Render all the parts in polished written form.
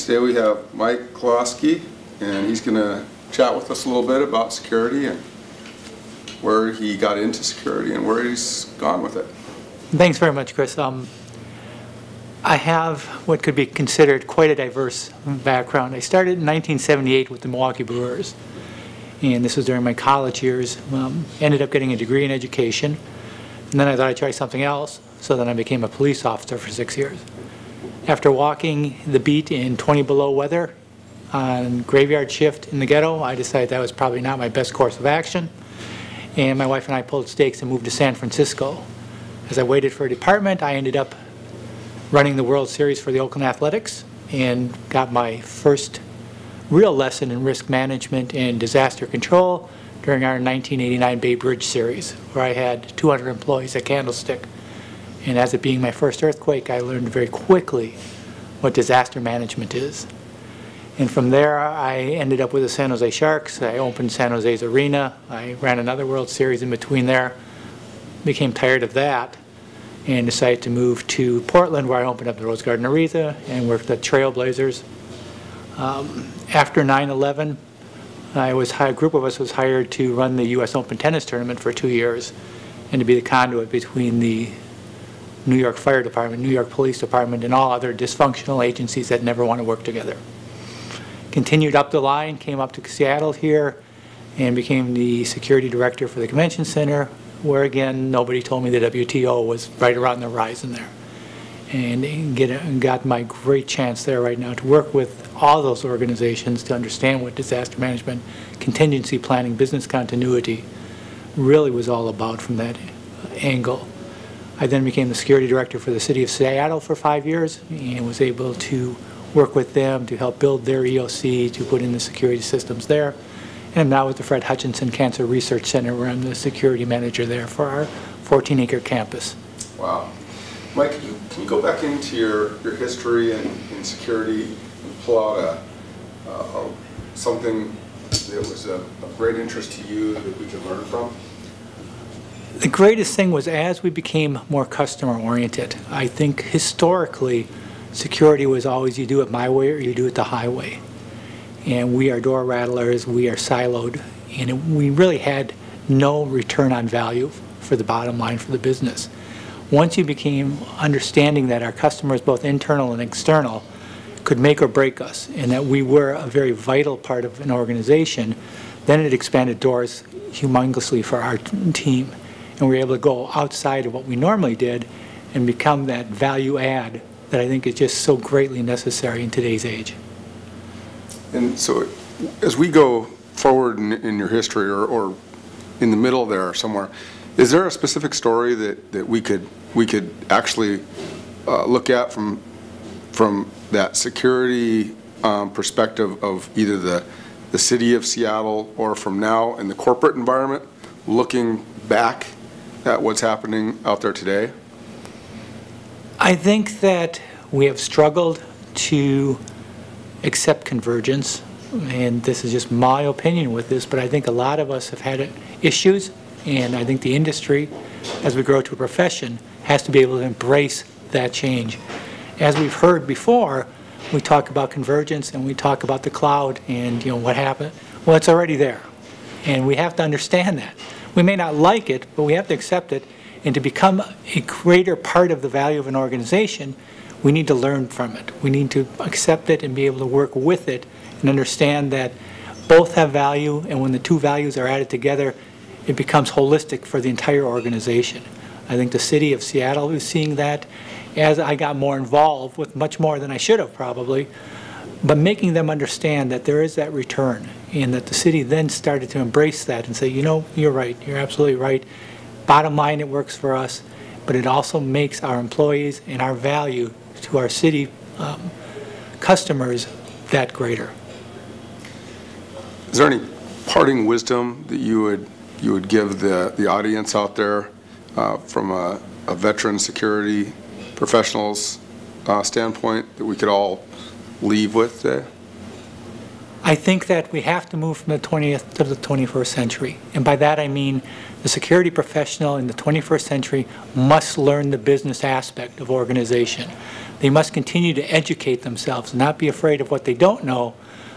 today we have Mike Kolatski, and he's going to chat with us a little bit about security and where he got into security and where he's gone with it. Thanks very much, Chris. I have what could be considered quite a diverse background. I started in 1978 with the Milwaukee Brewers, and this was during my college years. Ended up getting a degree in education, and then I thought I'd try something else, so then I became a police officer for 6 years. After walking the beat in 20 below weather on graveyard shift in the ghetto, I decided that was probably not my best course of action, and my wife and I pulled stakes and moved to San Francisco. As I waited for a department, I ended up running the World Series for the Oakland Athletics and got my first real lesson in risk management and disaster control during our 1989 Bay Bridge Series, where I had 200 employees at Candlestick. And as it being my first earthquake, I learned very quickly what disaster management is. And from there, I ended up with the San Jose Sharks. I opened San Jose's arena. I ran another World Series in between there. Became tired of that and decided to move to Portland, where I opened up the Rose Garden Arena and worked at Trailblazers. After 9/11, a group of us was hired to run the U.S. Open Tennis Tournament for 2 years and to be the conduit between the New York Fire Department, New York Police Department, and all other dysfunctional agencies that never want to work together. Continued up the line, came up to Seattle here, and became the security director for the convention center, where again, nobody told me the WTO was right around the horizon there. And got my great chance there right now to work with all those organizations to understand what disaster management, contingency planning, business continuity really was all about from that angle. I then became the security director for the city of Seattle for 5 years and was able to work with them to help build their EOC, to put in the security systems there. And I'm now with the Fred Hutchinson Cancer Research Center, where I'm the security manager there for our 14-acre campus. Wow. Mike, can you go back into your history in security and pull out something that was of great interest to you that we could learn from? The greatest thing was as we became more customer-oriented. I think historically, security was always you do it my way or you do it the highway. And we are door rattlers, we are siloed, and we really had no return on value for the bottom line for the business. Once you became understanding that our customers, both internal and external, could make or break us, and that we were a very vital part of an organization, then it expanded doors humongously for our team. And we were able to go outside of what we normally did and become that value add that I think is just so greatly necessary in today's age. And so as we go forward in your history or in the middle there somewhere, is there a specific story that we could actually look at from that security perspective of either the city of Seattle or from now in the corporate environment, looking back at what's happening out there today? I think that we have struggled to accept convergence, and this is just my opinion with this, but I think a lot of us have had issues, and I think the industry, as we grow to a profession, has to be able to embrace that change. As we've heard before, we talk about convergence and we talk about the cloud and what happened. Well, it's already there, and we have to understand that. We may not like it, but we have to accept it, and to become a greater part of the value of an organization, we need to learn from it. We need to accept it and be able to work with it and understand that both have value, and when the two values are added together, it becomes holistic for the entire organization. I think the city of Seattle is seeing that as I got more involved with much more than I should have probably, but making them understand that there is that return, and that the city then started to embrace that and say, you're right, you're absolutely right. Bottom line, it works for us, but it also makes our employees and our value to our city customers that greater. Is there any parting wisdom that you would give the audience out there from a veteran security professionals standpoint that we could all leave with today? I think that we have to move from the 20th to the 21st century. And by that I mean the security professional in the 21st century must learn the business aspect of organization. They must continue to educate themselves, not be afraid of what they don't know,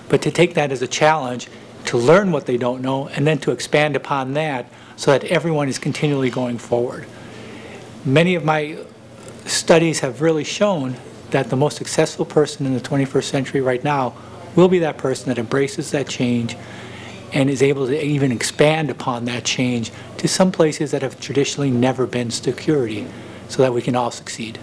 but to take that as a challenge, to learn what they don't know, and then to expand upon that so that everyone is continually going forward. Many of my studies have really shown that the most successful person in the 21st century right now will be that person that embraces that change and is able to even expand upon that change to some places that have traditionally never been security, so that we can all succeed.